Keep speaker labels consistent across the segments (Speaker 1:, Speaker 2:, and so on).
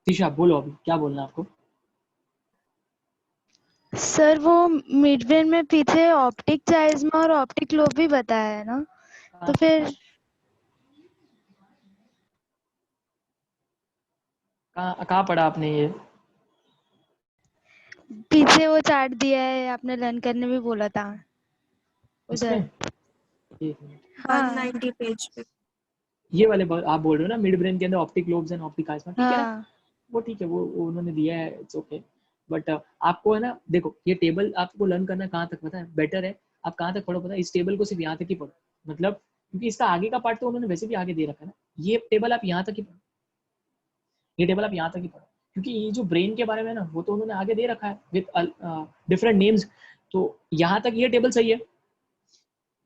Speaker 1: तीशा बोलो अभी क्या बोलना है आपको।
Speaker 2: सर वो मिड ब्रेन में पीछे ऑप्टिक चाइज्मा और ऑप्टिक लोब भी बताया है ना, तो फिर
Speaker 1: कहाँ कहाँ पढ़ा आपने ये?
Speaker 2: पीछे वो चार्ट दिया है, आपने लर्न करने भी बोला था
Speaker 1: इसमें
Speaker 2: उधर।
Speaker 1: एक मिनट,
Speaker 2: हाँ
Speaker 3: 190 पेज पे।
Speaker 1: ये वाले आप बोल रहे हो ना मिड ब्रेन के अंदर ऑप्टिक लोब्स एंड ऑप्टिक आइस्मा, ठीक है ना?
Speaker 2: हाँ
Speaker 1: वो ठीक है, वो उन्होंने दिया है, इट्स ओके। बट आपको है ना, देखो ये टेबल आपको लर्न करना कहाँ तक पता है, बेटर है आप कहाँ तक पढ़ो पता है, इस टेबल को सिर्फ यहाँ तक ही पढ़ो। मतलब क्योंकि इसका आगे का पार्ट तो उन्होंने वैसे भी आगे दे रखा है ना, ये टेबल आप यहाँ तक ही पढ़ो, ये टेबल आप यहाँ तक ही पढ़ो, क्योंकि ये जो ब्रेन के बारे में ना वो तो उन्होंने आगे दे रखा है विद डिफरेंट नेम्स। तो यहाँ तक ये टेबल सही है,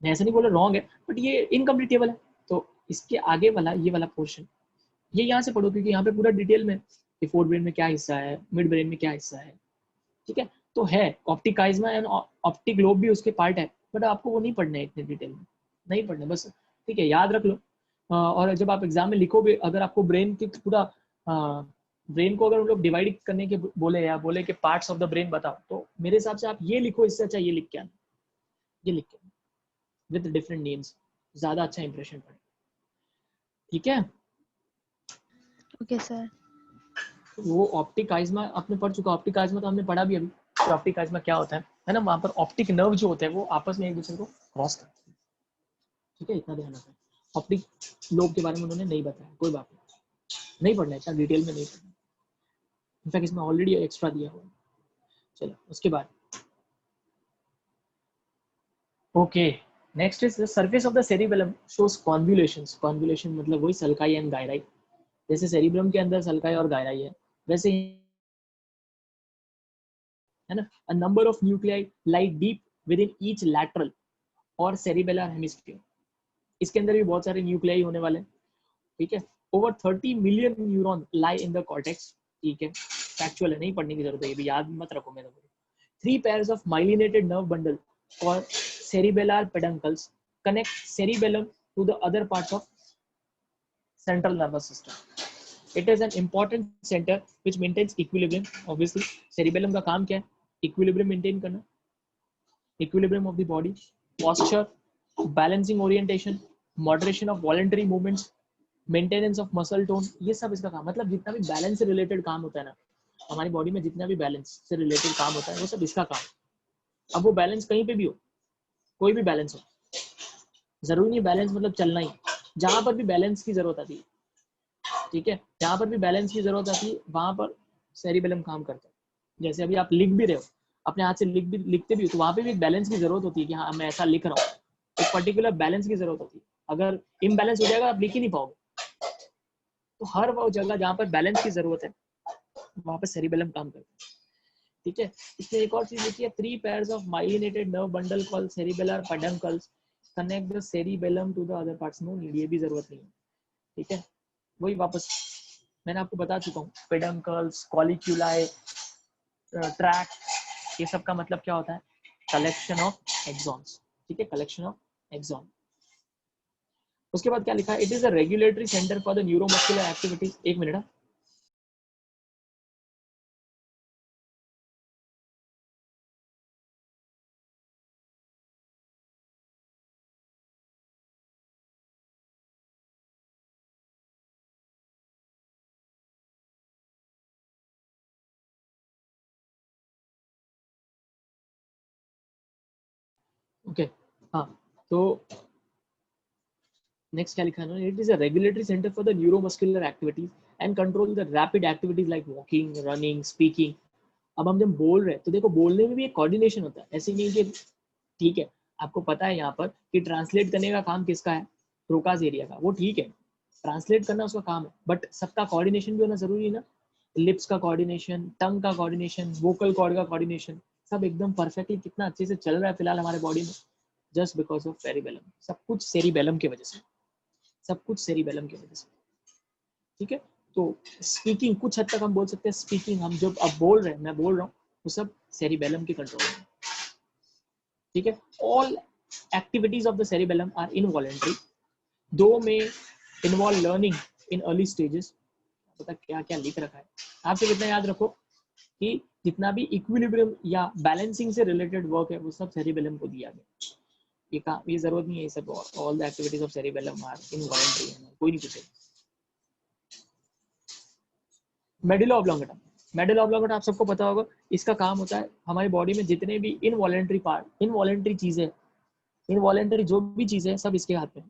Speaker 1: मैं ऐसा नहीं बोल रहा रॉन्ग है, बट ये इनकम्प्लीट टेबल है। तो इसके आगे वाला ये वाला पोर्शन ये यहाँ से पढ़ो, क्योंकि यहाँ पे पूरा डिटेल में कि फोर ब्रेन में क्या हिस्सा है, मिड ब्रेन में क्या हिस्सा है, ठीक है। तो है ऑप्टिक काइज्मा एंड ऑप्टिक लोब भी उसके पार्ट है, बट आपको वो नहीं पढ़ना है इतने डिटेल में, नहीं पढ़ना बस, ठीक है, याद रख लो। और जब आप एग्जाम में लिखोगे, अगर आपको ब्रेन की पूरा ब्रेन को अगर हम लोग डिवाइड करने के बोले या बोले कि पार्ट्स ऑफ द ब्रेन बताओ, तो मेरे हिसाब से आप ये लिखो, इससे अच्छा ये लिख के आना, ये लिख के विद डिफरेंट नेम्स, ज्यादा अच्छा इंप्रेशन पड़े, ठीक है।
Speaker 2: Okay sir.
Speaker 1: वो ऑप्टिक आइज्मा आपने पढ़ चुका, ऑप्टिक आइज्मा तो हमने पढ़ा भी अभी, तो ऑप्टिक आइज्मा क्या होता है ना, वहाँ पर ऑप्टिक नर्व जो होते हैं वो आपस में एक दूसरे को क्रॉस करते हैं, ठीक है, इतना ध्यान रखना। ऑप्टिक लोब के बारे में उन्होंने नहीं बताया, कोई बात नहीं पढ़ना है, इतना डिटेल में नहीं पढ़ना, इनफैक्ट इसमें ऑलरेडी एक्स्ट्रा दिया हुआ है। चलो उसके बाद okay, next is the surface of the cerebellum shows convolutions. Convolution मतलब वही सल्काई एंड गायराई, जैसे सेरिब्रम के अंदर सल्काई और गायराई है, वैसे ही है ना। A number of nuclei lie deep with in each lateral और सेरिबेलर हेमिस्फीयर, इसके अंदर भी बहुत सारे न्यूक्लियाई होने वाले हैं, ठीक है। Over 30 million neuron lie in the cortex, ठीक है, फैक्चुअल है, नहीं पढ़ने की जरूरत है, ये भी याद मत रखो मेरे को। 3 pairs of myelinated nerve bundle or cerebellar peduncles connect cerebellum to the other parts of central nervous system. It is an important center which maintains equilibrium. Obviously, cerebellum का काम क्या है? Equilibrium maintain करना, equilibrium of the body, posture, balancing orientation, moderation of voluntary movements, maintenance of muscle tone, ये सब इसका काम, मतलब जितना भी बैलेंस से रिलेटेड काम होता है ना हमारी बॉडी में, जितना भी बैलेंस से रिलेटेड काम होता है वो सब इसका काम। अब वो बैलेंस कहीं पे भी हो, कोई भी बैलेंस हो, जरूरी नहीं बैलेंस मतलब चलना ही, जहां पर भी बैलेंस की जरूरत आती है, ठीक है, जहां पर भी बैलेंस की जरूरत आती है वहां पर सेरिबेलम काम करता है। जैसे अभी आप लिख भी रहे हो, अपने हाथ से लिखते भी हो, तो वहां पे भी एक बैलेंस की जरूरत होती है कि हाँ मैं ऐसा लिख रहा हूँ, एक पर्टिकुलर बैलेंस की जरूरत होती है। अगर इम्बैलेंस हो जाएगा आप लिख ही नहीं पाओगे। तो हर वो जगह जहाँ पर बैलेंस की जरूरत है वहां पर सेरिबेलम काम करता है, ठीक है। इसमें एक और चीज लिखी है, 3 pairs of myelinated nerve bundle called cerebellar peduncles connect the cerebellum to the other parts। No need, ये भी जरूरत नहीं है, ठीक है। वही वापस मैंने आपको बता चुका हूँ, पेडंकल्स, कॉलिक्यूलाई, ट्रैक, ये सब का मतलब क्या होता है, कलेक्शन ऑफ एक्सॉन्स, ठीक है, कलेक्शन ऑफ एक्सॉन। उसके बाद क्या लिखा है, it is a regulatory centre for the neuromuscular activities. एक मिनट, ओके, हाँ, तो नेक्स्ट क्या लिखा है, it is a regulatory centre for the neuromuscular activities and control the rapid activities like walking, running, speaking. अब हम जब बोल रहे हैं तो देखो बोलने में भी एक कोऑर्डिनेशन होता है, ऐसे नहीं कि ठीक है आपको पता है यहाँ पर कि ट्रांसलेट करने का काम किसका है, प्रोकास एरिया का, वो ठीक है, ट्रांसलेट करना उसका काम है, बट सबका कोऑर्डिनेशन भी होना जरूरी है ना, लिप्स का कोऑर्डिनेशन, टंग का कोऑर्डिनेशन, वोकल कॉर्ड का कोऑर्डिनेशन, सब एकदम परफेक्टली कितना अच्छे से चल रहा है फिलहाल हमारे बॉडी में, जस्ट बिकॉज ऑफ सेरिबेलम। सब कुछ सेरिबेलम की वजह से, सब कुछ सेरिबेलम की वजह से, ठीक है। तो स्पीकिंग कुछ हद तक हम बोल सकते हैं, स्पीकिंग हम जब अब बोल रहे हैं, मैं बोल रहा हूँ, वो सब सेरिबेलम के कंट्रोल में, ठीक है। All activities of the cerebellum are involuntary दो में involve learning in early stages. पता क्या क्या लिख रखा है। आप सिर्फ इतना याद रखो कि जितना भी इक्विलिब्रियम या बैलेंसिंग से रिलेटेड वर्क है वो सब सेरिबेलम को दिया गया। ये जरूरत नहीं है, ये सब all the activities of cerebellum are involuntary है, कोई नहीं पूछेगा। मेडुला ऑब्लोंगेटा, मेडुला ऑब्लोंगेटा आप सबको पता होगा, इसका काम होता है हमारी बॉडी में जितने भी इनवॉलंटरी पार्ट, इनवॉलंटरी चीजें, इनवॉलंटरी जो भी चीजें सब इसके हाथ में।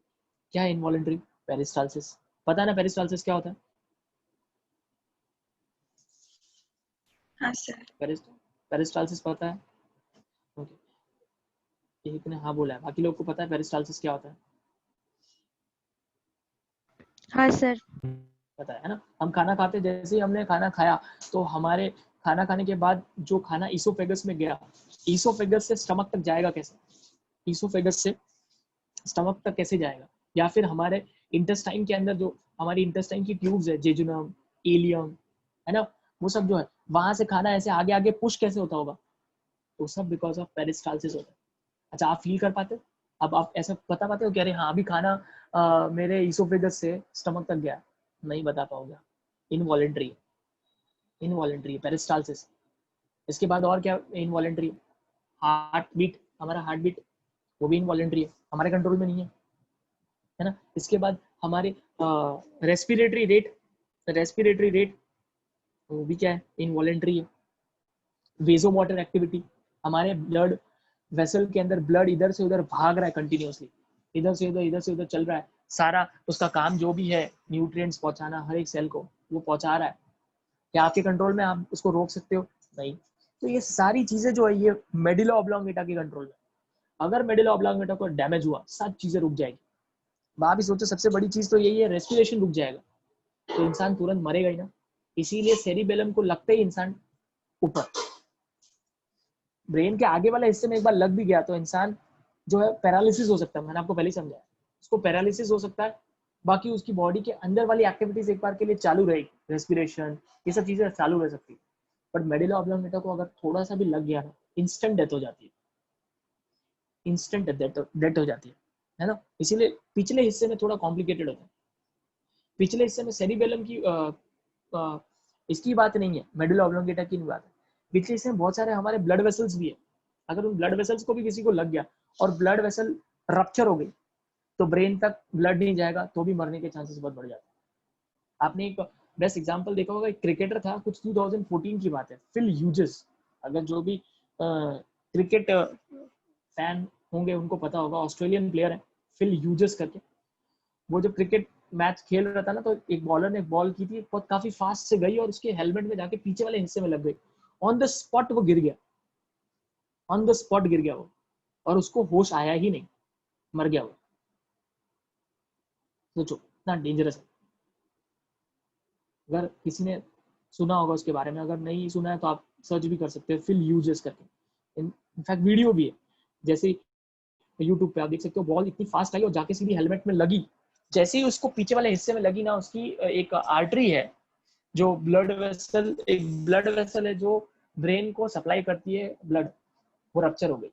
Speaker 1: क्या है इनवॉलंटरी? पेरिस्टाल्सिस। पता है ना पेरिस्टाल्सिस क्या होता है?
Speaker 2: हाँ सर।
Speaker 1: पेरिस्टाल्सिस पता है? ओके, एक ने हाँ बोला है, बाकी लोग को पता है पेरिस्टाल्सिस क्या होता है?
Speaker 2: हाँ सर।
Speaker 1: पता है ना? हम खाना खाते, जैसे ही हमने खाना खाया तो हमारे खाना खाने के बाद जो खाना ईसोफेगस में गया, ईसोफेगस से स्टमक तक जाएगा कैसे? ईसोफेगस से स्टमक तक कैसे जाएगा? या फिर हमारे इंटेस्टाइन के अंदर जो हमारी इंटेस्टाइन की ट्यूब्स है, जेजुनम, इलियम, है ना, वो सब जो है वहां से खाना ऐसे आगे आगे पुश कैसे होता होगा? तो सब बिकॉज ऑफ पेरिस्टाल्सिस होता है। अच्छा, आप फील कर पाते हो? अब आप ऐसा बता पाते हो कि अरे हाँ अभी खाना मेरे ईसोफेगस से स्टमक तक गया? नहीं बता पाओगे। Involuntary, involuntary peristalsis. इसके बाद और क्या इनवॉलेंट्री? हार्ट बीट, हमारा हार्ट बीट वो भी इनवॉलेंट्री है, हमारे कंट्रोल में नहीं है ना। इसके बाद हमारे रेस्पिरेटरी रेट, रेस्पिरेटरी रेट वो भी क्या है? इनवॉलेंट्री है। वेजोमोटर एक्टिविटी, हमारे ब्लड वेसल के अंदर ब्लड इधर से उधर भाग रहा है कंटिन्यूअसली, इधर से उधर चल रहा है, सारा उसका काम जो भी है न्यूट्रिएंट्स पहुंचाना हर एक सेल को, वो पहुंचा रहा है। क्या आपके कंट्रोल में? आप उसको रोक सकते हो? नहीं। तो ये सारी चीजें जो है ये मेडुला ऑब्लोंगेटा के कंट्रोल में। अगर मेडुला ऑब्लोंगेटा को डैमेज हुआ, सब चीजें रुक जाएगी। आप भी सोचो, सबसे बड़ी चीज तो यही है, रेस्पिरेशन रुक जाएगा तो इंसान तुरंत मरेगा ही ना। इसीलिए सेरिबेलम को लगते ही इंसान ऊपर, ब्रेन के आगे वाले हिस्से में एक बार लग भी गया तो इंसान जो है पैरालिसिस हो सकता है। मैंने आपको पहले ही समझाया, उसको पैरालिसिस हो सकता है। बाकी उसकी बॉडी के अंदर वाली एक्टिविटीज एक बार के लिए चालू रहेगी, रेस्पिरेशन ये सब चीजें चालू रह सकती है। बट मेडुला ऑब्लोंगेटा को अगर थोड़ा सा भी लग गया ना, इंस्टेंट डेथ हो जाती है, इंस्टेंट डेथ हो जाती है ना। इसीलिए पिछले हिस्से में थोड़ा कॉम्प्लिकेटेड होता है। पिछले हिस्से में सेरिबेलम की इसकी बात नहीं है, मेडुला ऑब्लोंगेटा की नहीं बात है। पिछले हिस्से में बहुत सारे हमारे ब्लड वेसल्स भी है। अगर उन ब्लड वेसल्स को भी किसी को लग गया और ब्लड वेसल रप्चर हो गई तो ब्रेन तक ब्लड नहीं जाएगा तो भी मरने के चांसेस बहुत बढ़ जाते हैं। आपने एक बेस्ट एग्जांपल देखा होगा, एक क्रिकेटर था, कुछ 2014 की बात है, फिल ह्यूजेस। अगर जो भी क्रिकेट फैन होंगे उनको पता होगा, ऑस्ट्रेलियन प्लेयर है फिल ह्यूजेस करके। वो जब क्रिकेट मैच खेल रहा था ना तो एक बॉलर ने बॉल की थी, बहुत काफी फास्ट से गई और उसके हेलमेट में जाके पीछे वाले हिस्से में लग गई। ऑन द स्पॉट वो गिर गया, ऑन द स्पॉट गिर गया वो, और उसको होश आया ही नहीं, मर गया वो। सोचो इतना डेंजरस है। अगर किसी ने सुना होगा उसके बारे में, अगर नहीं सुना है तो आप सर्च भी कर सकते हैं, फिल ह्यूजेस करके। इनफैक्ट वीडियो भी है, जैसे यूट्यूब पे आप देख सकते हो, बॉल इतनी फास्ट आई और जाके सीधी हेलमेट में लगी। जैसे ही उसको पीछे वाले हिस्से में लगी ना, उसकी एक आर्टरी है जो ब्लड वेसल, एक ब्लड वेसल है जो ब्रेन को सप्लाई करती है ब्लड, वो रप्चर हो गई।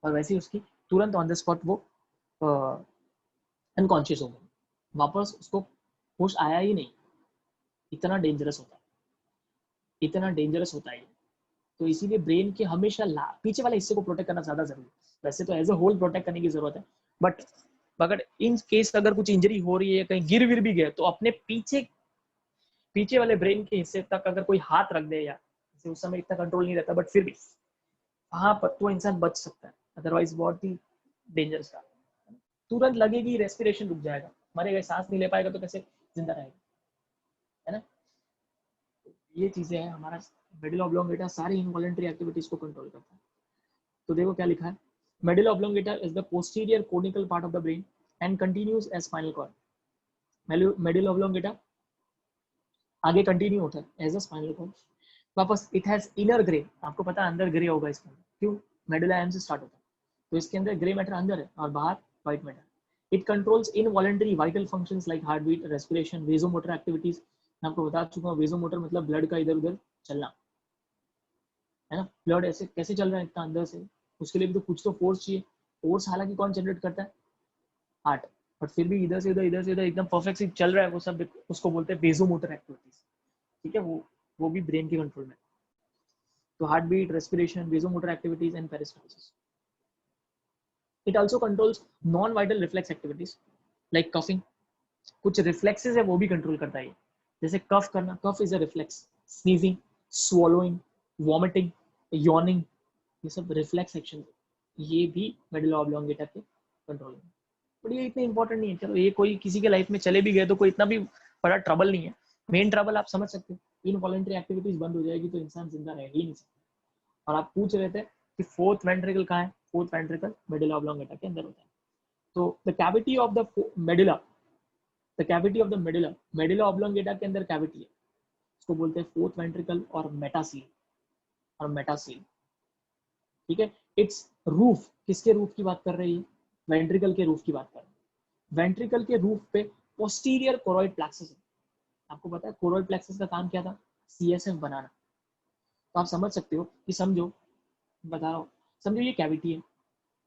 Speaker 1: और वैसे ही उसकी तुरंत ऑन द स्पॉट वो अनकॉन्शियस हो गई, वापस उसको होश आया ही नहीं। इतना डेंजरस होता है, इतना डेंजरस होता है। तो इसीलिए ब्रेन के हमेशा पीछे वाले हिस्से को प्रोटेक्ट करना ज्यादा जरूरी है। वैसे तो एज अ होल प्रोटेक्ट करने की जरूरत है, बट अगर इन केस अगर कुछ इंजरी हो रही है, कहीं गिर विर भी गए, तो अपने पीछे पीछे वाले ब्रेन के हिस्से तक अगर कोई हाथ रख दे, या उस समय इतना कंट्रोल नहीं रहता, बट फिर भी वहां पर तो इंसान बच सकता है। अदरवाइज बहुत ही डेंजरस का, तुरंत लगेगी रेस्पिरेशन रुक जाएगा, मरेगा, सांस नहीं ले पाएगा तो कैसे जिंदा रहेगा, है ना। ये चीजें हैं। हमारा मेडुला ऑब्लोंगेटा सारी इनवॉलंटरी एक्टिविटीज को कंट्रोल करता है। तो देखो क्या लिखा है, medulla oblongata is the posterior conical part of the brain and continues as spinal cord. Medulla oblongata आगे कंटिन्यू होता है एज अ स्पाइनल कॉर्ड। वापस इट हैज इनर ग्रे, आपको पता है अंदर ग्रे होगा इसके अंदर, क्यों? मेडुला एम से स्टार्ट होता है तो इसके अंदर ग्रे मैटर अंदर है और बाहर white matter. It controls involuntary vital functions like heart beat, respiration, vasomotor activities. मैं आपको बता चुका हूँ, वेजोमोटर मतलब ब्लड का इधर उधर चलना, है ना। ब्लड ऐसे कैसे चल रहा है इतना अंदर से, उसके लिए भी तो कुछ तो फोर्स चाहिए। फोर्स हालांकि कौन जनरेट करता है? हार्ट। बट फिर भी इधर से इधर एकदम परफेक्ट से चल रहा है वो सब, उसको बोलते हैं वेसोमोटर एक्टिविटीज, ठीक है, वो भी ब्रेन के कंट्रोल में। तो heart beat, respiration, vasomotor activities and peristalsis. It also controls non vital reflex activities like coughing, कुछ रिफ्लेक्सेस है वो भी कंट्रोल करता है, जैसे कफ करना, cough is a reflex, sneezing, swallowing, vomiting, yawning, ये सब रिफ्लेक्स एक्शन, ये भी मेडुला ऑब्लोंगेटा के कंट्रोल में। बट ये इतने इंपॉर्टेंट नहीं है, चलो ये कोई किसी के लाइफ में चले भी गए तो कोई इतना भी बड़ा ट्रबल नहीं है। मेन ट्रबल आप समझ सकते हो, इनवॉलंटरी एक्टिविटीज बंद हो जाएगी तो इंसान जिंदा रह ही नहीं सकता। और आप पूछ रहे थे कि फोर्थ वेंट्रिकल कहाँ है, फोर्थ वेंट्रिकल मेडुला ऑब्लोंगेटा के अंदर होता है। तो the cavity of the medulla, the cavity of the medulla, medulla oblongata के अंदर कैविटी है, इसको बोलते हैं फोर्थ वेंट्रिकल और मेटासील, और मेटासील, ठीक है। इट्स रूफ, किसके रूफ की बात कर रही है, वेंट्रिकल के रूफ की बात कर रही है। वेंट्रिकल के रूफ पे पोस्टीरियर कोरॉइड प्लेक्सस है। आपको पता है कोरॉइड प्लेक्सस का काम क्या था, सीएसएफ बनाना। तो आप समझ सकते हो कि समझो, बता रहा हूँ, समझो ये कैविटी है,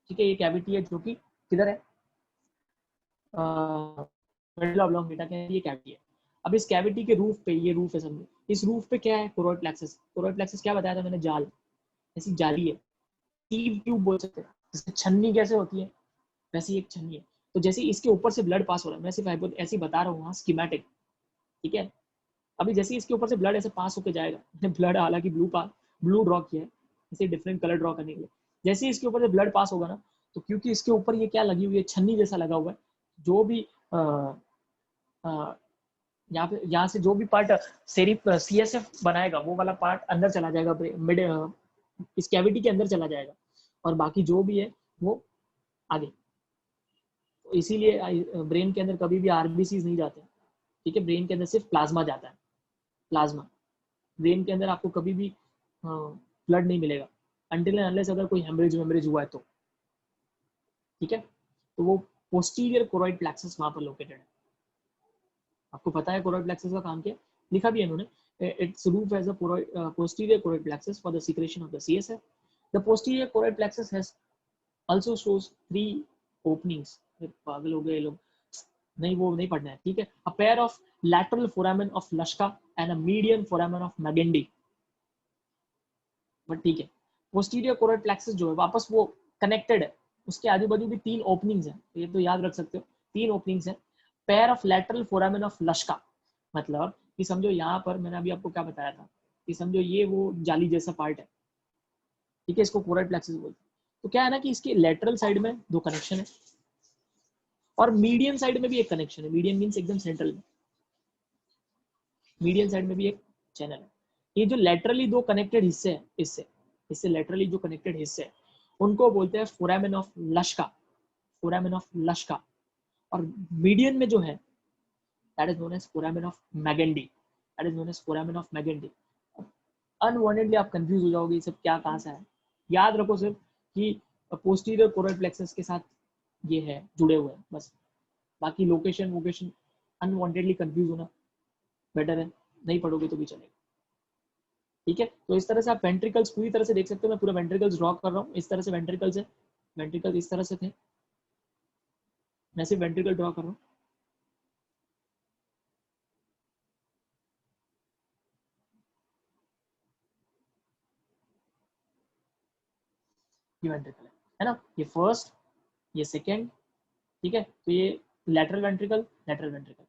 Speaker 1: ठीक है, ये कैविटी है जो कि किधर है, मेडुला ऑब्लोंगेटा के ये कैविटी है। अब इस कैविटी के रूफ पे, ये रूफ है समझो, इस रूफ पे क्या है, कोरॉइड प्लेक्सस। कोरॉइड प्लेक्सस क्या बताया था मैंने, जाल, ऐसी जाली है, टीव ट्यूब बोल सकते हैं, जैसे छन्नी कैसे होती है वैसी एक छन्नी है। तो जैसे इसके ऊपर से ब्लड पास हो रहा है, मैं सिर्फ ऐसे ही बता रहा हूँ स्कीमेटिक, ठीक है। अभी जैसे इसके ऊपर से ब्लड ऐसे पास होकर जाएगा, मैंने ब्लड हालांकि ब्लू ड्रॉ किया है, इसे डिफरेंट कलर ड्रॉ करने के लिए। जैसे इसके ऊपर से ब्लड पास होगा ना, तो क्योंकि इसके ऊपर ये क्या लगी हुई है, छन्नी जैसा लगा हुआ है, जो भी यहाँ से जो भी पार्ट सीएसएफ बनाएगा वो वाला पार्ट अंदर चला जाएगा, मिड इस कैविटी के अंदर चला जाएगा, और बाकी जो भी है वो आगे। तो इसीलिए ब्रेन के अंदर कभी भी आरबीसीज नहीं जाते, ठीक है, ब्रेन के अंदर सिर्फ प्लाज्मा जाता है, प्लाज्मा। ब्रेन के अंदर आपको कभी भी ब्लड नहीं मिलेगा अनटिल एंड अनलेस अगर कोई हेमरेज हुआ है तो, ठीक है। तो वो पोस्टीरियर कोरॉइड प्लेक्सस वहां पर लोकेटेड है। आपको पता है कोरॉइड प्लेक्सस का काम क्या, लिखा भी है इन्होंने, it's roof as a posterior choroid plexus for the secretion of the CSF. The posterior choroid plexus has also shows 3 openings. पागल हो गए लोग, नहीं वो नहीं पढ़ना है, ठीक है। A pair of lateral foramen of Luschka and a median foramen of Magendie. But ठीक है, posterior choroid plexus जो है वापस वो कनेक्टेड है, उसके आजू बाजू भी 3 ओपनिंग्स हैं, तो ये तो याद रख सकते हो, 3 ओपनिंग्स हैं। Pair of lateral foramen of Luschka, मतलब कि समझो यहाँ पर मैंने अभी आपको क्या बताया था कि समझो ये वो जाली जैसा पार्ट है, ठीक है, इसको कोरॉइड प्लेक्सस बोलते हैं। तो क्या है ना कि इसके लेटरल साइड में 2 कनेक्शन है और मीडियन साइड में भी एक कनेक्शन है, मीडियन मीन्स एकदम सेंट्रल में, मीडियन साइड में भी एक चैनल है। ये जो लेटरली 2 कनेक्टेड हिस्से हैं, इससे लेटरली जो कनेक्टेड हिस्से हैं उनको बोलते हैं foramen of Luschka, foramen of Luschka. और मीडियन में जो है that is known as foramen of Magendie, that is known as foramen of Magendie. Unwantedly आप कंफ्यूज हो जाओगे ये सब क्या कहाँ से है, याद रखो सिर्फ कि पोस्टीरियर कोरॉइड प्लेक्सस के साथ ये है, जुड़े हुए हैं बस, बाकी लोकेशन अनवांटेडली कंफ्यूज होना बेटर है, नहीं पढ़ोगे तो भी चलेगा, ठीक है। तो इस तरह से आप वेंट्रिकल्स पूरी तरह से देख सकते हो, मैं पूरा वेंट्रिकल्स ड्रॉ कर रहा हूँ, इस तरह से वेंट्रिकल्स है, वेंट्रिकल इस तरह से थे, मैं सिर्फ वेंट्रिकल ड्रॉ कर रहा हूँ। ये वेंट्रिकल है ना, ये फर्स्ट, ये सेकेंड, ठीक है। तो ये lateral ventricle, lateral ventricle,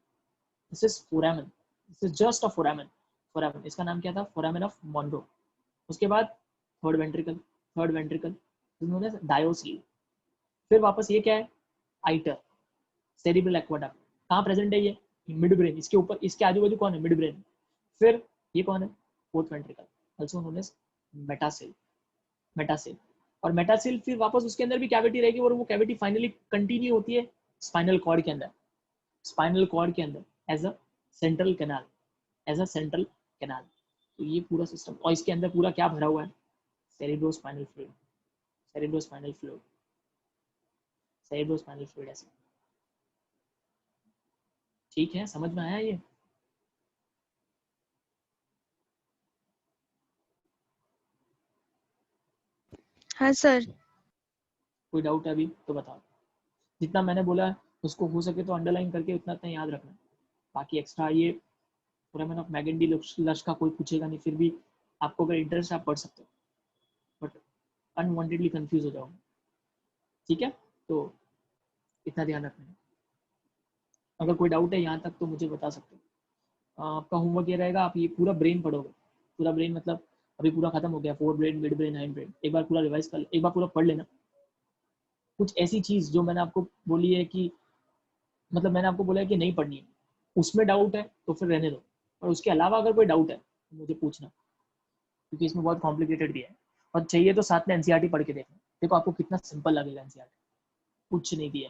Speaker 1: this is foramen, this is just a foramen, foramen, इसका नाम क्या था, फोरामेन ऑफ मॉन्रो। उसके बाद third ventricle, third ventricle known as diocoel. फिर वापस ये क्या है, आइटर, सेरिब्रल एक्वाडक्ट, कहाँ प्रेजेंट है ये, मिड ब्रेन, इसके ऊपर इसके आजू बाजू कौन है, मिड ब्रेन। फिर ये कौन है, fourth ventricle, also known as metacoel, metacoel. और मेटासेल फिर वापस उसके अंदर भी कैविटी रहेगी और वो कैविटी फाइनली कंटिन्यू होती है स्पाइनल कॉर्ड के अंदर, स्पाइनल कॉर्ड के अंदर as a central canal, as a central canal. तो ये पूरा सिस्टम, और इसके अंदर पूरा क्या भरा हुआ है, cerebrospinal fluid, cerebrospinal fluid, cerebrospinal fluid ऐसे, ठीक है, समझ में आया ये।
Speaker 2: हाँ सर।
Speaker 1: कोई डाउट है अभी तो बताओ, जितना मैंने बोला उसको हो सके तो अंडरलाइन करके उतना इतना याद रखना है। बाकी एक्स्ट्रा ये फोरामेन ऑफ मैगेंडी लश का कोई पूछेगा नहीं, फिर भी आपको अगर इंटरेस्ट आप पढ़ सकते हो, बट अनवांटेडली कंफ्यूज हो जाओगे। ठीक है, तो इतना ध्यान रखना है। अगर कोई डाउट है यहाँ तक तो मुझे बता सकते हो। आपका होमवर्क ये रहेगा, आप ये पूरा ब्रेन पढ़ोगे। पूरा ब्रेन मतलब अभी पूरा खत्म हो गया, 4 brain, mid brain, hind brain, एक बार पूरा रिवाइज कर, एक बार पूरा पढ़ लेना। कुछ ऐसी चीज जो मैंने आपको बोली है कि मतलब मैंने आपको बोला है कि नहीं पढ़नी है, उसमें डाउट है तो फिर रहने दो, और उसके अलावा अगर कोई डाउट है तो मुझे पूछना, क्योंकि इसमें बहुत कॉम्प्लिकेटेड भी है। और चाहिए तो साथ में एनसीईआरटी पढ़ के देखना, देखो आपको कितना सिंपल लगेगा एनसीईआरटी। कुछ नहीं दिया,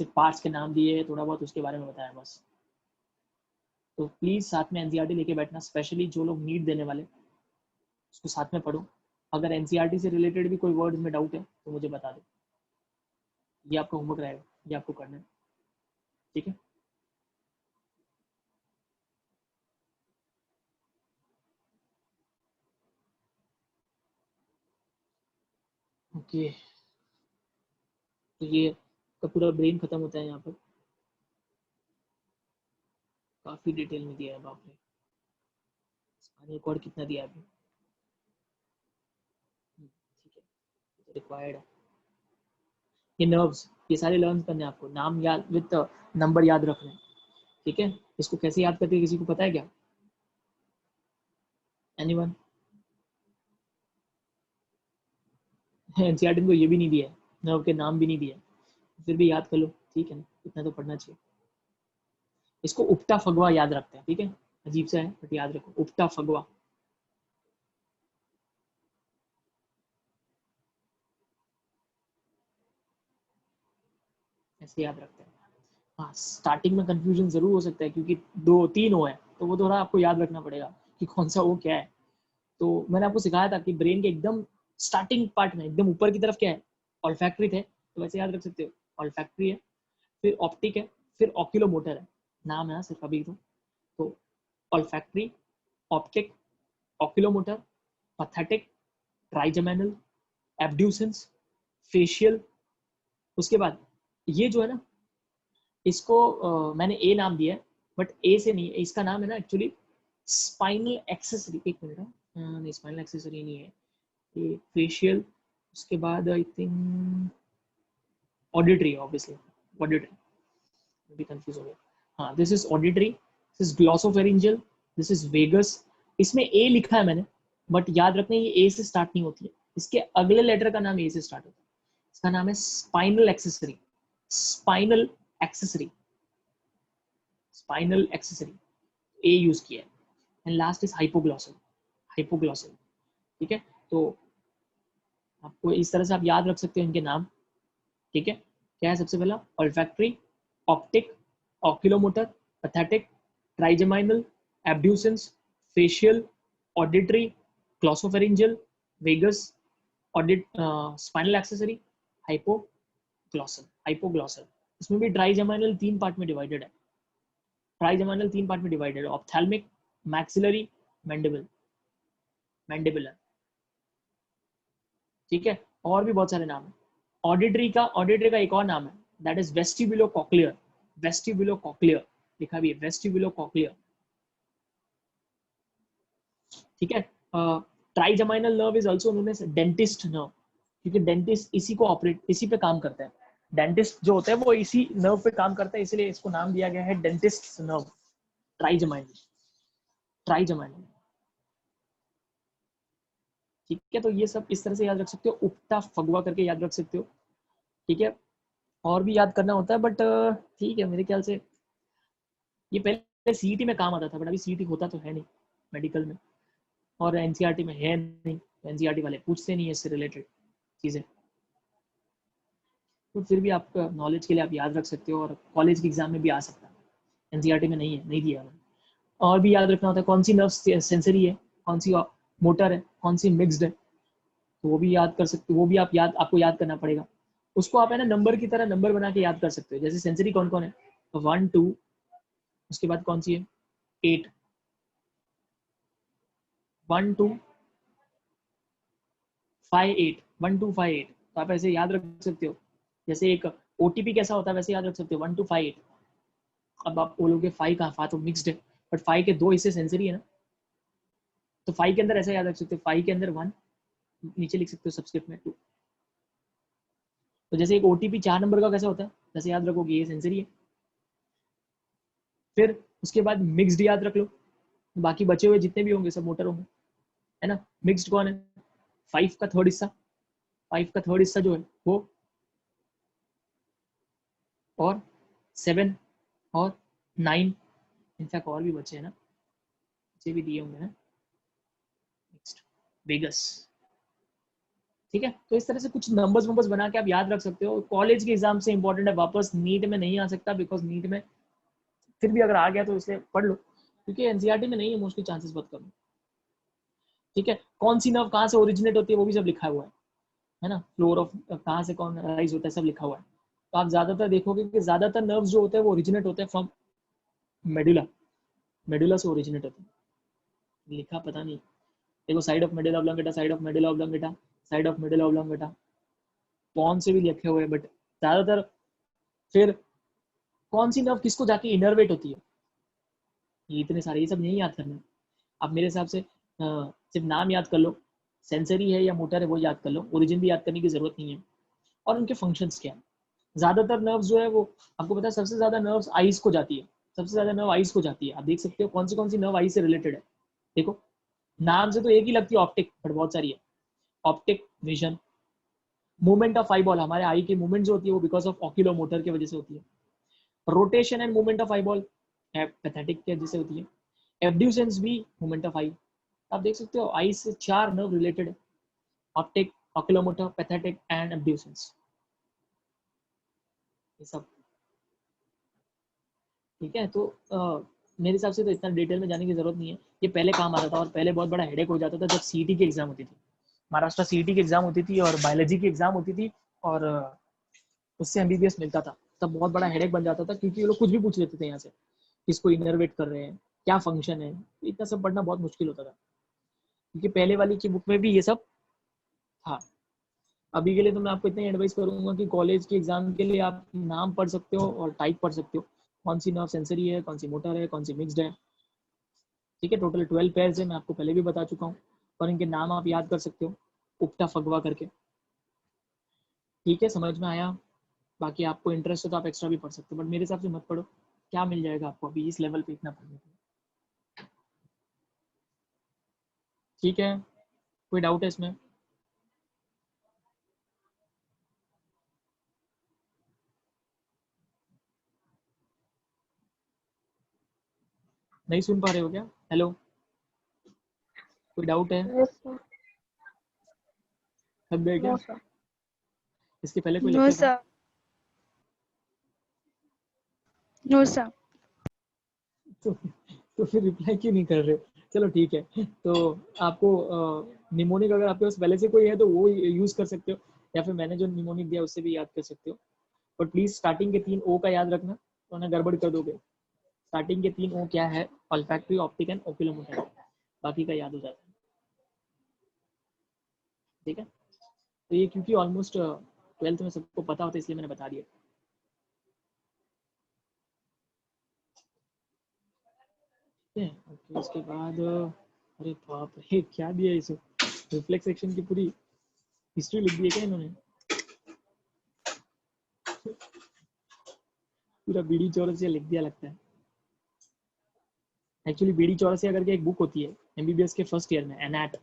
Speaker 1: सिर्फ पार्ट्स के नाम दिए, थोड़ा बहुत उसके बारे में बताया बस। तो प्लीज साथ में एनसीईआरटी लेके बैठना, स्पेशली जो लोग नीट देने वाले उसको साथ में पढ़ो। अगर एनसीईआरटी से रिलेटेड भी कोई वर्ड में डाउट है तो मुझे बता दो। ये आपका होमवर्क रहेगा, ये आपको करना है। ठीक है, ओके। तो ये का पूरा ब्रेन खत्म होता है यहाँ पर। काफी डिटेल में दिया है, बाप रे। एक और कितना दिया है अभी। ठीक है, रिक्वायर्ड है। ये नर्व्स, ये सारे लर्न करने हैं आपको, नाम याद विद नंबर याद रखना है। ठीक है, इसको कैसे याद करते हैं किसी को पता है क्या? एनीवन? एनसीईआरटी को ये भी नहीं दिया है, नर्व के नाम भी नहीं दिया है, फिर भी याद कर लो। ठीक है ना, इतना तो पढ़ना चाहिए। इसको उपटा फगवा याद रखते हैं। ठीक है, अजीब सा है बट याद रखो, उपटा फगवा। ऐसे याद रखते हैं। हाँ, स्टार्टिंग में कंफ्यूजन जरूर हो सकता है क्योंकि 2 3 ओ है, तो वो थोड़ा आपको याद रखना पड़ेगा कि कौन सा ओ क्या है। तो मैंने आपको सिखाया था कि ब्रेन के एकदम स्टार्टिंग पार्ट में एकदम ऊपर की तरफ क्या है, ऑल्फैक्टरी थे, तो वैसे याद रख सकते हो, ऑल्फैक्टरी है, फिर ऑप्टिक है, फिर ऑक्यूलोमोटर है। नाम है ना सिर्फ अभी तो olfactory, optic, oculomotor, pathetic, trigeminal, abducens, facial. उसके बाद ये जो है ना, इसको मैंने ए नाम दिया है, बट ए से नहीं है, इसका नाम है ना एक्चुअली स्पाइनल एक्सेसरी। एक मिनट, नहीं स्पाइनल एक्सेसरी नहीं है ये, फेशियल। उसके बाद I think auditory, obviously auditory, भी कंफ्यूज हो गया। हाँ, this is auditory, this is glossopharyngeal, this is vagus. इसमें ए लिखा है मैंने, बट याद रखना ये ए से स्टार्ट नहीं होती है, इसके अगले लेटर का नाम ए से स्टार्ट होता है। इसका नाम है spinal accessory, spinal accessory, spinal accessory, A use किया है। And last is hypoglossal, hypoglossal. ठीक है, तो आपको इस तरह से आप याद रख सकते हो इनके नाम। ठीक है, क्या है सबसे पहला, olfactory, optic, oculomotor, pathetic, trigeminal, abducens, facial, auditory, glossopharyngeal, vagus, audit, spinal accessory, hypoglossal, hypoglossal. इसमें भी ट्राइजेमाइनल 3 पार्ट में डिवाइडेड है, ट्राइजेमाइनल 3 पार्ट में डिवाइडेड है, ऑप्थैल्मिक, मैक्सिलरी, मैंडिबल, मैंडिबुलर। ठीक है, और भी बहुत सारे नाम है। ऑडिटरी का एक और नाम है, that is vestibulo cochlear, vestibulo cochlear लिखा भी है, वेस्टिबुलो कॉक्लियर। ठीक है, trigeminal nerve is also known as dentist nerve, क्योंकि डेंटिस्ट इसी को ऑपरेट, इसी पे काम करते हैं। डेंटिस्ट जो होते हैं वो इसी नर्व पे काम करते हैं, इसलिए इसको नाम दिया गया है डेंटिस्ट नर्व, ट्राइजेमाइनल, ट्राइजेमाइनल। ठीक है, तो ये सब इस तरह से याद रख सकते हो, उपटा फगवा करके याद रख सकते हो। ठीक है, और भी याद करना होता है, बट ठीक है, मेरे ख्याल से ये पहले सीईटी में काम आता था, बट अभी सीईटी होता तो है नहीं मेडिकल में, और एनसीईआरटी में है नहीं, एनसीईआरटी वाले पूछते नहीं है इससे रिलेटेड चीज़ें। तो फिर भी आपका नॉलेज के लिए आप याद रख सकते हो, और कॉलेज के एग्जाम में भी आ सकता है। एनसीईआरटी में नहीं है, नहीं दिया मैंने। और भी याद रखना होता है कौन सी नर्व सेंसरी है, कौन सी मोटर है, कौन सी मिक्स्ड है, तो वो भी याद कर सकते हो, वो भी आपको याद करना पड़ेगा। उसको आप है ना नंबर की तरह नंबर बना के याद कर सकते हो, जैसे सेंसरी कौन कौन है, 1 2, उसके बाद कौन सी है, 8, 1 2 5 8, 1 2 5 8, तो आप ऐसे याद रख सकते हो। जैसे एक ओटीपी कैसा होता है वैसे याद रख सकते हो 1 to 5। अब आप बोलोगे 5 कहाँ, तो मिक्स्ड है, बट 5 के 2 हिस्से सेंसरी है ना, तो 5 के अंदर ऐसा याद रख सकते हो 5 के अंदर 1, नीचे लिख सकते हो सबस्क्रिप्ट में 2। तो जैसे एक ओटीपी 4 नंबर का कैसा होता है वैसे याद रखोगे ये सेंसरी है। फिर उसके बाद मिक्स्ड याद रख लो, बाकी बचे हुए जितने भी होंगे सब मोटर होंगे, है ना। मिक्स्ड कौन है, 5 का थर्ड हिस्सा, 5 का थर्ड हिस्सा जो है वो, और 7 और 9, इनफैक्ट और भी बचे हैं ना, बचे भी दिए होंगे ना, नेक्स्ट वेगस। ठीक है, तो इस तरह से कुछ नंबर्स बना के आप याद रख सकते हो। कॉलेज के एग्जाम से इंपॉर्टेंट है, वापस नीट में नहीं आ सकता, बिकॉज नीट में फिर भी अगर आ गया तो इसलिए पढ़ लो, क्योंकि एनसीईआरटी में नहीं है मोस्टली, चांसेस बहुत कम है। ठीक है, कौन सी नर्व कहाँ से ओरिजिनेट होती है वो भी सब लिखा हुआ है ना, फ्लोर ऑफ कहाँ से कौन राइज होता है सब लिखा हुआ है। तो आप ज्यादातर देखोगे कि ज्यादातर नर्व्स जो होते हैं वो ओरिजिनेट होते हैं फ्रॉम मेडुला, मेडुला से ओरिजिनेट होते हैं, लिखा पता नहीं, देखो side of medulla oblongata, side of medulla oblongata, side of medulla oblongata, pons से भी लिखे हुए, बट ज्यादातर फिर कौन सी नर्व किसको जाके इनर्वेट होती है, ये इतने सारे, ये सब नहीं याद करना। आप मेरे हिसाब से सिर्फ नाम याद कर लो, सेंसरी है या मोटर है वो याद कर लो, ओरिजिन भी याद करने की जरूरत नहीं है, और उनके फंक्शंस क्या है। ज्यादातर नर्व्स जो है वो आपको पता है, सबसे ज्यादा नर्व्स आईज को जाती है, सबसे ज्यादा नर्व आईज को जाती है। आप देख सकते हो कौन सी नर्व आई से रिलेटेड है, देखो नाम से तो एक ही लगती है ऑप्टिक, बट बहुत सारी है। Optic, vision, movement of eyeball, हमारे आई की मूवमेंट जो होती है वो बिकॉज ऑफ ऑक्यूलोमोटर की वजह से होती है। Rotation and movement of eyeball pathetic की वजह से होती है। एब्ड्यूसेंस भी मूवमेंट ऑफ आई। आप देख सकते हो आई से 4 नर्व रिलेटेड है, optic, oculomotor, pathetic and abducens, ये सब। ठीक है, तो मेरे हिसाब से तो इतना डिटेल में जाने की जरूरत नहीं है, ये पहले काम आता था, और पहले बहुत बड़ा हेडेक हो जाता था जब सीईटी की एग्जाम होती थी, महाराष्ट्र सीईटी की एग्जाम होती थी और बायोलॉजी की एग्जाम होती थी, और उससे एमबीबीएस मिलता था, तब बहुत बड़ा हेडेक बन जाता था, क्योंकि ये लोग कुछ भी पूछ लेते थे यहाँ से, किसको इनर्वेट कर रहे हैं, क्या फंक्शन है, इतना सब पढ़ना बहुत मुश्किल होता था, क्योंकि पहले वाली की बुक में भी ये सब था। अभी के लिए तो मैं आपको इतना एडवाइस करूंगा कि कॉलेज के एग्जाम के लिए आप नाम पढ़ सकते हो और टाइप पढ़ सकते हो, कौन सी नर्व सेंसरी है, कौन सी मोटर है, कौन सी मिक्स्ड है। ठीक है, टोटल 12 पेयर्स है, मैं आपको पहले भी बता चुका हूँ, और इनके नाम आप याद कर सकते हो उक्टा फगवा करके। ठीक है, समझ में आया। बाकी आपको इंटरेस्ट है तो आप एक्स्ट्रा भी पढ़ सकते हो, बट मेरे हिसाब से मत पढ़ो, क्या मिल जाएगा आपको अभी इस लेवल पे इतना पढ़ने को। ठीक है, कोई डाउट है इसमें? नहीं सुन पा रहे हो क्या? हेलो, कोई डाउट है? थक गए क्या? इसके पहले कोई
Speaker 2: नो
Speaker 1: लेक्चर था?
Speaker 2: Sir, no sir.
Speaker 1: तो फिर रिप्लाई क्यों नहीं कर रहे हो? चलो ठीक है, तो आपको निमोनिक अगर आपके पास पहले से कोई है तो वो यूज कर सकते हो, या फिर मैंने जो निमोनिक दिया उससे भी याद कर सकते हो, बट प्लीज स्टार्टिंग के 3 ओ का याद रखना, तो ना गड़बड़ कर दोगे। स्टार्टिंग के 3 ओ क्या है, ऑल्फैक्टरी, ऑप्टिक एंड ओक्यूलोमोटर, बाकी का याद हो जाता है। ठीक है, तो ये क्योंकि ऑलमोस्ट 12th में सबको पता होता है इसलिए मैंने बता दिया। ठीक है, ओके, उसके बाद अरे बाप रे क्या दिया इसे, रिफ्लेक्स सेक्शन की पूरी हिस्ट्री लिख दी है क्या इन्होंने, पूरा बीडी चौरसिया लिख दिया लगता है। एक्चुअली बीडी चौरसिया करके एक बुक होती है एमबीबीएस के फर्स्ट ईयर में, एनैट,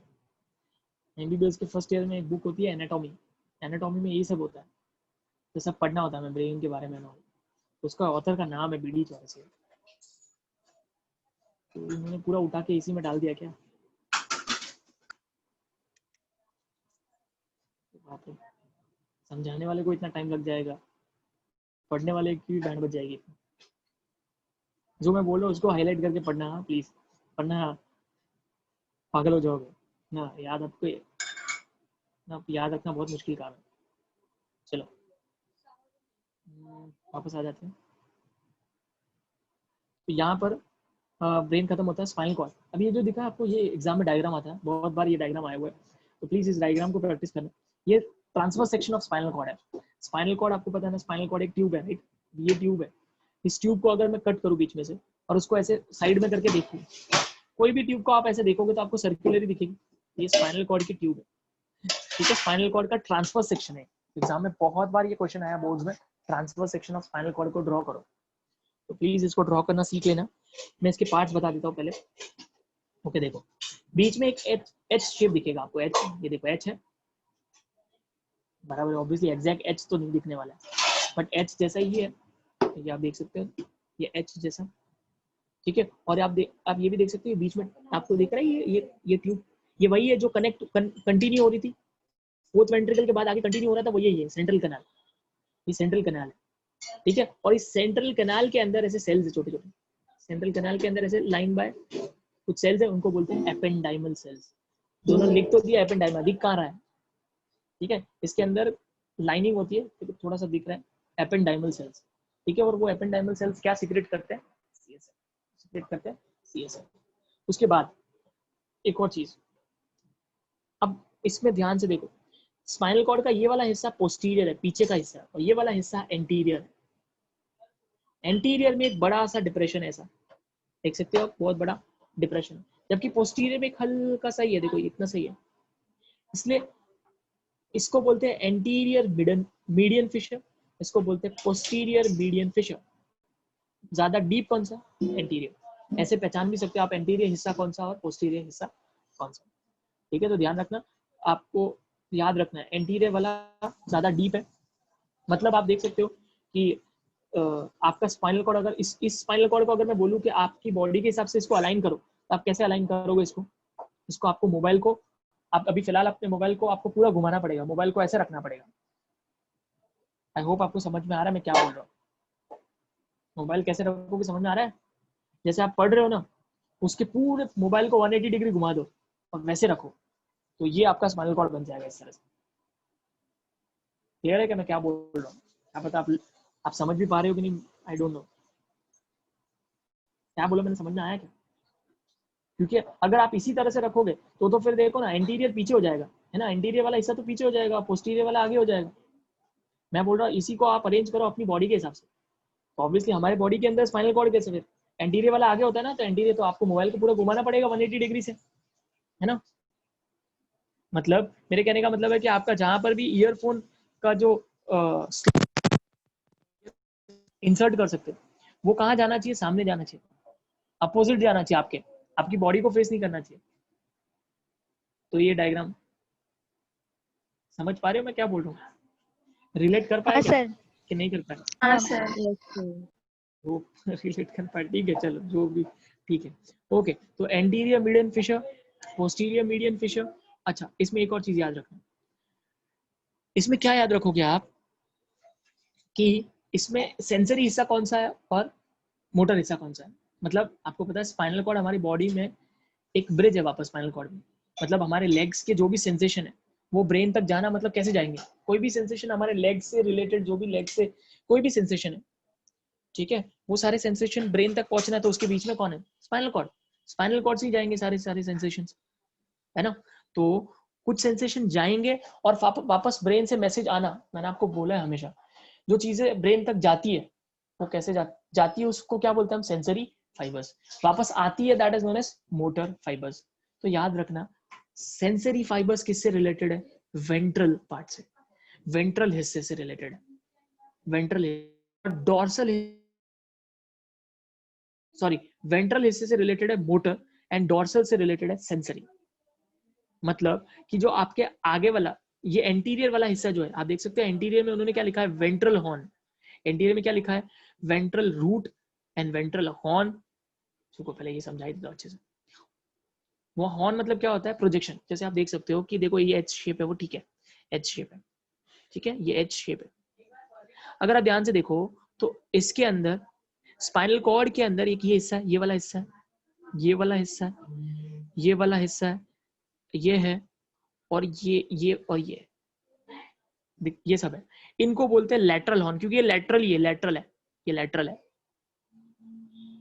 Speaker 1: एमबीबीएस के फर्स्ट ईयर में एक बुक होती है एनाटॉमी, एनाटॉमी में यही सब होता है, तो सब पढ़ना होता है, मैं ब्रेन के बारे में ना, उसका ऑथर का नाम है बीडी चौरसिया, तो इन्होंने पूरा उठा के इसी में डाल दिया क्या? बाप रे, समझाने वाले को इतना टाइम लग जाएगा, पढ़ने वाले की भी बैंड बज जाएगी। जो मैं बोल रहा हूँ उसको हाईलाइट करके पढ़ना, हाँ प्लीज पढ़ना, पागल हो जाओगे ना, याद आपको ना, याद रखना बहुत मुश्किल काम है। चलो वापस आ जाते हैं, तो यहाँ पर ब्रेन खत्म होता है, स्पाइनल कॉर्ड। अभी ये जो दिखा आपको, ये एग्जाम में डायग्राम आता है, बहुत बार ये डायग्राम आया हुआ है, तो प्लीज इस डायग्राम को प्रैक्टिस करना। ये transverse section of spinal cord है। स्पाइनल कॉर्ड आपको पता है ना, स्पाइनल कॉर्ड एक ट्यूब है, राइट? ये ट्यूब है, इस ट्यूब को अगर मैं कट करूँ बीच में से और उसको ऐसे साइड में करके देखूँ, कोई भी ट्यूब को आप ऐसे देखोगे तो आपको सर्कुलर दिखेगी। ये स्पाइनल कॉर्ड की ट्यूब है, ठीक है। स्पाइनल कॉर्ड का ट्रांसवर्स सेक्शन है। एग्जाम में बहुत बार ये क्वेश्चन आया बोर्ड्स में, transverse section of spinal cord को ड्रॉ करो, तो प्लीज इसको ड्रॉ करना सीख लेना। मैं इसके पार्ट्स बता देता हूँ पहले। ओके, देखो बीच में एक एच शेप दिखेगा आपको, एच, ये देखो एच है बराबर। ऑब्वियसली एग्जैक्ट एच तो नहीं दिखने वाला है, बट एच जैसा ही है, ये आप देख सकते हो, ये एच जैसा, ठीक है। और आप ये भी देख सकते हो बीच में आपको दिख रहा है ये ट्यूब, ये वही है जो कंटिन्यू हो रही थी, फोर्थ वेंट्रिकल के बाद आगे कंटिन्यू हो रहा था, वो यही है सेंट्रल कैनाल, ये सेंट्रल कैनाल है, ठीक है। और इस सेंट्रल कैनाल के अंदर ऐसे सेल्स है छोटे छोटे, सेंट्रल कैनाल के अंदर ऐसे लाइन बाय कुछ सेल्स है, उनको बोलते हैं एपेंडाइमल सेल्स। दोनों लिख तो दिया एपेंडाइमल, दिख कहाँ रहा है, ठीक है। इसके अंदर लाइनिंग होती है, तो थोड़ा सा दिख रहा है एपेंडाइमल सेल्स, ठीक है। और वो एपेंडाइमल सेल्स क्या सीक्रेट करते हैं, सीएसएफ सीक्रेट करते हैं, सीएसएफ। उसके बाद एक और चीज, अब इसमें ध्यान से देखो, स्पाइनल कॉर्ड का ये वाला हिस्सा पोस्टीरियर है, पीछे का हिस्सा, और ये वाला हिस्सा एंटीरियर है। एंटीरियर में एक बड़ा सा डिप्रेशन है, ऐसा देख सकते हो, बहुत बड़ा डिप्रेशन, जबकि पोस्टीरियर में एक हल्का सा ही है, देखो इतना सही है। इसलिए इसको बोलते हैं एंटीरियर मीडियन फिशर, इसको बोलते हैं पोस्टीरियर मीडियन फिशर। ज्यादा डीप कौन सा, एंटीरियर। ऐसे पहचान भी सकते हो आप एंटीरियर हिस्सा कौन सा और पोस्टीरियर हिस्सा कौन सा, ठीक है। तो ध्यान रखना, आपको याद रखना है एंटीरियर वाला ज्यादा डीप है। मतलब आप देख सकते हो कि आपका स्पाइनल कॉर्ड, अगर इस स्पाइनल कॉर्ड को अगर मैं बोलूँ कि आपकी बॉडी के हिसाब से इसको अलाइन करो, तो आप कैसे अलाइन करोगे इसको आपको मोबाइल को, आप अभी फिलहाल अपने मोबाइल को आपको पूरा घुमाना पड़ेगा, मोबाइल को ऐसे रखना पड़ेगा। आई होप आपको समझ में आ रहा है मैं क्या बोल रहा हूँ। मोबाइल कैसे रखोगे, समझ में आ रहा है? जैसे आप पढ़ रहे हो ना, उसके पूरे मोबाइल को 180 डिग्री घुमा दो और वैसे रखो, तो ये आपका स्पाइनल कॉर्ड बन जाएगा इस तरह से। क्लियर है कि मैं क्या बोल रहा हूँ? क्या पता आप समझ भी पा रहे हो कि नहीं, आई डोंट नो। क्या बोला मैंने, समझ में आया क्या? क्योंकि अगर आप इसी तरह से रखोगे तो फिर देखो ना, एंटीरियर पीछे हो जाएगा, है ना, एंटीरियर वाला हिस्सा तो पीछे हो जाएगा, पोस्टीरियर वाला आगे हो जाएगा। मैं बोल रहा हूँ इसी को आप अरेंज करो अपनी बॉडी के हिसाब से। तो ऑब्वियसली हमारे बॉडी के अंदर स्पाइनल कॉर्ड कैसे, फिर एंटीरियर वाला आगे होता है ना, तो एंटीरियर तो आपको मोबाइल को पूरा घुमाना पड़ेगा 180 डिग्री से, है ना। मतलब मेरे कहने का मतलब है कि आपका जहां पर भी ईयरफोन का जो इंसर्ट कर सकते हो, वो कहाँ जाना चाहिए, सामने जाना चाहिए, अपोजिट जाना चाहिए, आपकी बॉडी को फेस नहीं करना चाहिए। तो ये डायग्राम समझ पा रहे हो मैं क्या बोल रहा हूँ? रिलेट कर पाए
Speaker 2: हाँ
Speaker 1: क्या
Speaker 2: सर।
Speaker 1: कि नहीं कर पाए?
Speaker 2: हाँ
Speaker 3: सर।
Speaker 1: वो रिलेट कर पाए, ठीक है, चलो जो भी, ठीक है। ओके, तो anterior median fissure, posterior median fissure. अच्छा, इसमें एक और चीज याद रखना, इसमें क्या याद रखोगे आप कि इसमें सेंसरी हिस्सा कौन सा है और मोटर हिस्सा कौन सा है। मतलब आपको पता है स्पाइनल कॉर्ड हमारी बॉडी में एक ब्रिज है वापस स्पाइनल कॉर्ड में, मतलब हमारे लेग्स के जो भी सेंसेशन है वो ब्रेन तक जाना, मतलब कैसे जाएंगे, कोई भी सेंसेशन हमारे लेग से रिलेटेड, जो भी लेग से कोई भी सेंसेशन है, ठीक है, वो सारे सेंसेशन ब्रेन तक पहुंचना है, तो उसके बीच में कौन है, स्पाइनल कॉर्ड। स्पाइनल कॉर्ड से ही जाएंगे सारे सेंसेशन, है ना। तो कुछ सेंसेशन जाएंगे और वापस ब्रेन से मैसेज आना, मैंने आपको बोला है हमेशा, जो चीजें ब्रेन तक जाती है वो कैसे जाती है, उसको क्या बोलते हैं हम, सेंसरी फाइबर्स। वापस आती है, that is known as motor fibres. तो याद रखना, सेंसरी फाइबर्स किससे रिलेटेड है, वेंट्रल पार्ट से, वेंट्रल हिस्से से रिलेटेड है, वेंट्रल डॉर्सल, सॉरी वेंट्रल हिस्से से रिलेटेड है मोटर, एंड डॉर्सल से रिलेटेड है सेंसरी। मतलब कि जो आपके आगे वाला ये एंटीरियर वाला हिस्सा जो है, आप देख सकते हैं एंटीरियर में उन्होंने क्या लिखा है, वेंट्रल हॉर्न। एंटीरियर में क्या लिखा है, ventral root and ventral horn. को पहले ये समझाई दो अच्छे से। वो हॉर्न मतलब क्या होता है, प्रोजेक्शन। जैसे आप देख सकते हो कि देखो ये एच शेप है, वो ठीक है, एच शेप है, ठीक है, ये एच शेप है। अगर आप ध्यान से देखो तो इसके अंदर स्पाइनल कॉर्ड के अंदर एक ये हिस्सा है, ये वाला हिस्सा है, ये वाला हिस्सा है, ये वाला हिस्सा है, ये है, और ये और ये सब है। इनको बोलते हैं लैटरल हॉर्न, क्योंकि ये लैटरल है, ये लैटरल है,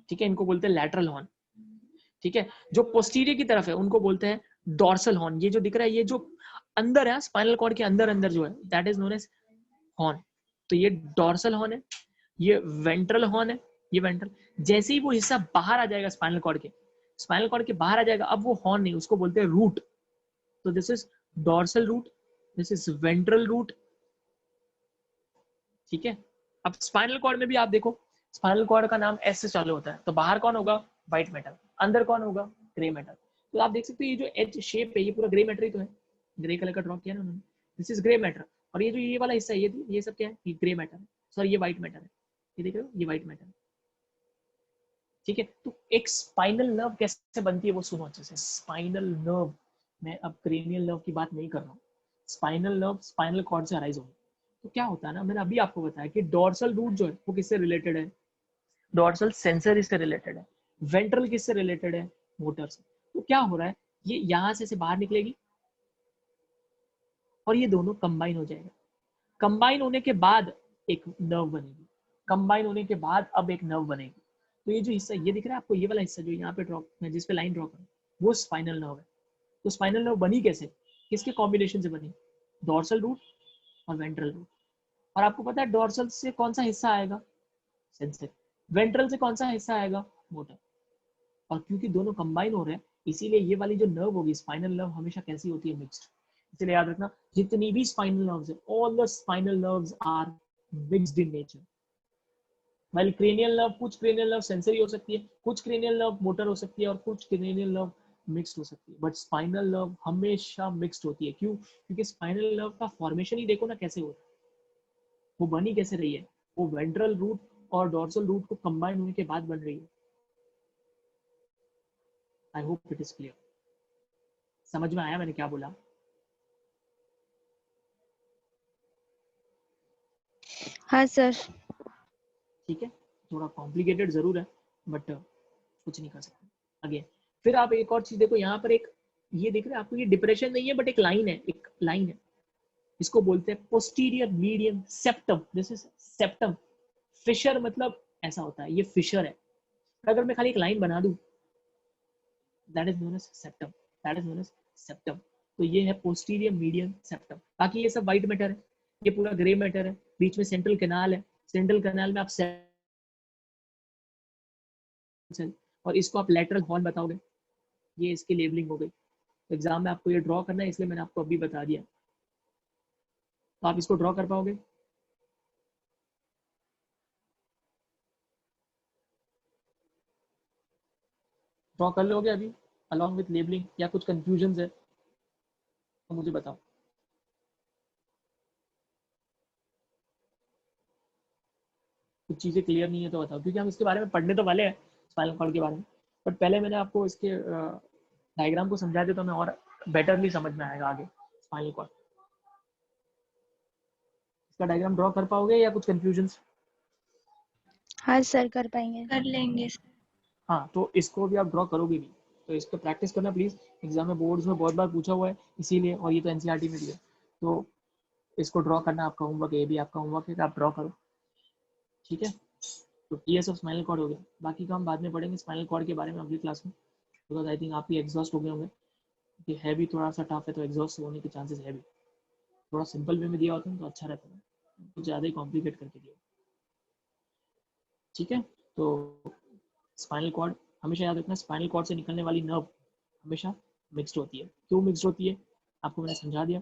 Speaker 1: ठीक है, इनको बोलते हैं लैटरल हॉर्न, ठीक है। जो पोस्टीरियर की तरफ है उनको बोलते हैं डॉर्सल हॉर्न। ये जो दिख रहा है, ये जो अंदर है, स्पाइनल कॉर्ड के अंदर अंदर जो है, that is known as horn. तो ये डॉर्सल हॉर्न है, ये वेंट्रल हॉर्न है, ये वेंट्रल। जैसे ही वो हिस्सा बाहर आ जाएगा स्पाइनल कॉर्ड के बाहर आ जाएगा, अब वो हॉर्न नहीं, उसको बोलते हैं रूट। तो this is dorsal root, this is ventral root, ठीक है। अब स्पाइनल कॉर्ड में भी आप देखो, स्पाइनल कॉर्ड का नाम एस से चालू होता है, तो बाहर कौन होगा, व्हाइट मैटर, अंदर कौन होगा, ग्रे मैटर। तो आप देख सकते हो ये जो एच शेप है, ये पूरा ग्रे मैटर ही तो है, ग्रे कलर का ड्रॉ किया ना उन्होंने, दिस इज ग्रे मैटर। और ये जो ये वाला हिस्सा है, ये सब क्या है, ये ग्रे मैटर है, सॉरी ये व्हाइट मैटर है, ये देख रहे हो, ये व्हाइट मैटर है, ठीक है। तो एक स्पाइनल नर्व कैसे बनती है वो सुनो अच्छे से। स्पाइनल नर्व, मैं अब क्रेनियल नर्व की बात नहीं कर रहा हूँ, स्पाइनल नर्व स्पाइनल कॉर्ड से अराइज होगी। तो क्या होता है ना, मैंने अभी आपको बताया कि डॉर्सल रूट जो है वो किससे रिलेटेड है, डॉर्सल सेंसरी से रिलेटेड है, वेंट्रल किससे रिलेटेड है, मोटर से। तो क्या हो रहा है, ये यहाँ से बाहर निकलेगी और ये दोनों कंबाइन हो जाएगा। कंबाइन होने के बाद एक नर्व बनेगी, कंबाइन होने के बाद अब एक नर्व बनेगी। तो ये जो हिस्सा ये दिख रहा है आपको, ये वाला हिस्सा जो यहाँ पे ड्रॉ, मैं जिस पे लाइन ड्रॉ करूँ, वो स्पाइनल नर्व है। तो स्पाइनल नर्व बनी कैसे, किसके कॉम्बिनेशन से बनी, डॉर्सल रूट और वेंट्रल रूट। और आपको पता है डॉर्सल से कौन सा हिस्सा आएगा, सेंसरी, वेंट्रल से कौन सा हिस्सा आएगा, मोटर। और क्योंकि दोनों कंबाइन हो रहे हैं, इसीलिए ये वाली जो नर्व होगी स्पाइनल नर्व हमेशा कैसी होती है, मिक्स्ड। इसलिए याद रखना, जितनी भी स्पाइनल नर्व्स है, all the spinal nerves are mixed in nature. While cranial nerve, कुछ क्रेनियल नर्व सेंसरी हो सकती है, कुछ क्रेनियल नर्व मोटर हो सकती है, और कुछ क्रेनियल नर्व मिक्स्ड हो सकती है, बट स्पाइनल नर्व हमेशा मिक्स्ड होती है। क्यों, क्योंकि स्पाइनल नर्व का फॉर्मेशन ही देखो ना कैसे हो रहा है, वो बनी कैसे रही है, वो वेंट्रल रूट और डॉर्सल रूट को कंबाइन होने के बाद बन रही है। I hope it is clear, समझ में आया मैंने क्या बोला।
Speaker 2: हाँ सर।
Speaker 1: ठीक है, थोड़ा कॉम्प्लिकेटेड जरूर है, बट कुछ नहीं कर सकते अगेन। फिर आप एक और चीज देखो, यहाँ पर एक, ये देख रहे हैं आपको, ये डिप्रेशन नहीं है बट एक लाइन है, एक लाइन है, इसको बोलते हैं posterior medium septum, this is septum. Fissure मतलब ऐसा होता है, ये फिशर है। अगर मैं खाली एक लाइन बना दूं, that is known as septum, that is known as septum. तो ये है पोस्टीरियर मीडियम सेप्टम। बाकी ये सब व्हाइट मैटर है, ये पूरा ग्रे मैटर है, बीच में सेंट्रल कैनाल है, सेंट्रल कैनाल में आप सेल, और इसको आप लेटरल हॉर्न बताओगे। ये इसकी लेबलिंग हो गई। एग्जाम में आपको ये ड्रॉ करना है, इसलिए मैंने आपको अभी बता दिया। तो आप इसको ड्रॉ कर पाओगे, ड्रॉ कर लोगे अभी अलॉन्ग विथ लेबलिंग, या कुछ कंफ्यूजन है तो मुझे बताओ। कुछ चीज़ें क्लियर नहीं है तो बताओ, क्योंकि हम इसके बारे में पढ़ने तो वाले हैं, स्पाइनल कॉर्ड के बारे में, बट पहले मैंने आपको इसके डायग्राम को समझा दिया तो मैं और बेटरली समझ में आएगा आगे स्पाइनल कॉर्ड। इसका डायग्राम ड्रॉ कर पाओगे या कुछ कंफ्यूजन?
Speaker 2: हाँ सर, कर पाएंगे।
Speaker 3: कर लेंगे।
Speaker 1: हाँ, तो इसको भी आप ड्रॉ करोगे भी, तो इस पर प्रैक्टिस करना प्लीज़। एग्जाम में बोर्ड्स में बहुत बार पूछा हुआ है इसीलिए, और ये तो एनसीईआरटी में भी है, तो इसको ड्रॉ करना आपका होमवर्क है, ये भी आपका होमवर्क है कि आप ड्रॉ करो, ठीक है। तो टीएस ऑफ स्पाइनल कॉर्ड हो गया, बाकी का हम बाद में पढ़ेंगे स्पाइनल कॉर्ड के बारे में अगली क्लास में, बिकॉज आई थिंक आप भी एग्जॉस्ट हो गए होंगे, कि है भी थोड़ा सा टफ है, तो एग्जॉस्ट होने के चांसेस है भी। थोड़ा सिंपल वे में दिया होता है तो अच्छा रहता है, कुछ ज़्यादा ही कॉम्प्लिकेट करके दिया, ठीक है। तो स्पाइनल कॉर्ड हमेशा याद रखना, स्पाइनल कॉर्ड से निकलने वाली नर्व हमेशा मिक्स्ड होती है। क्यों मिक्स्ड होती है आपको मैंने समझा दिया,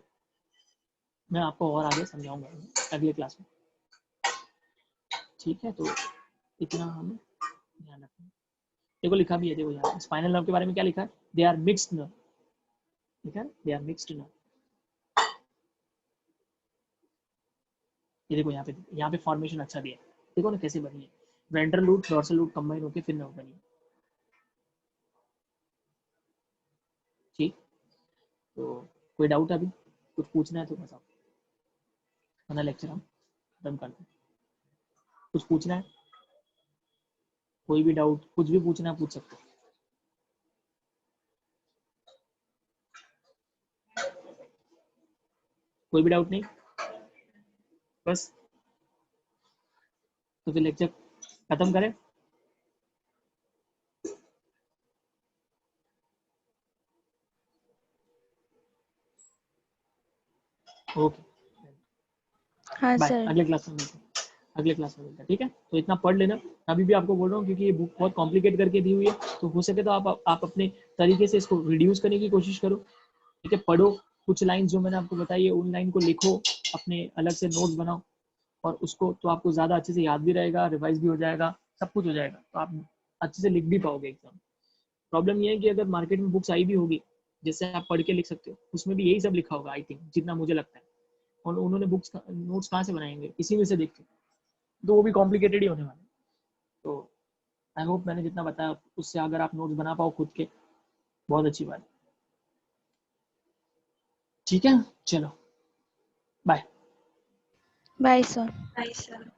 Speaker 1: मैं आपको और आगे समझाऊंगा अगले क्लास में, ठीक है। तो इतना हमें ध्यान रखना। देखो लिखा भी है, देखो यहाँ स्पाइनल नर्व के बारे में क्या लिखा है, दे आर मिक्स्ड नर्व, ठीक है, दे आर मिक्स्ड नर्व। ये देखो यहाँ पे फॉर्मेशन अच्छा दिया है, देखो ना कैसे बनी है, ventral root dorsal root combine होकर फिर नर्व बनी है, ठीक। तो कोई डाउट अभी, कुछ पूछना है तो बताओ, वरना लेक्चर हम खत्म करते हैं। कुछ पूछना है, कोई भी डाउट, कुछ भी पूछना है पूछ सकते हो। कोई भी डाउट नहीं, बस तो फिर लेक्चर खत्म करें। ओके
Speaker 2: हाँ
Speaker 1: बाय,
Speaker 2: सर।
Speaker 1: अगले क्लास में मिलते हैं, अगले क्लास में मिलते हैं, ठीक है। तो इतना पढ़ लेना, अभी भी आपको बोल रहा हूँ क्योंकि ये बुक बहुत कॉम्प्लिकेट करके दी हुई है, तो हो सके तो आप अपने तरीके से इसको रिड्यूस करने की कोशिश करो, ठीक है। पढ़ो, कुछ लाइन जो मैंने आपको बताई है उन लाइन को लिखो, अपने अलग से नोट्स बनाओ, और उसको तो आपको ज़्यादा अच्छे से याद भी रहेगा, रिवाइज भी हो जाएगा, सब कुछ हो जाएगा, तो आप अच्छे से लिख भी पाओगे एग्जाम। प्रॉब्लम ये है कि अगर मार्केट में बुक्स आई भी होगी जिससे आप पढ़ के लिख सकते हो, उसमें भी यही सब लिखा होगा आई थिंक, जितना मुझे लगता है। और उन्होंने बुक्स नोट्स कहाँ से बनाएंगे, इसी में से देख के, तो वो भी कॉम्प्लिकेटेड ही होने वाले। तो आई होप मैंने जितना बताया उससे अगर आप नोट्स बना पाओ खुद के, बहुत अच्छी बात है, ठीक है। चलो bye.
Speaker 2: Bye sir.
Speaker 3: Bye sir.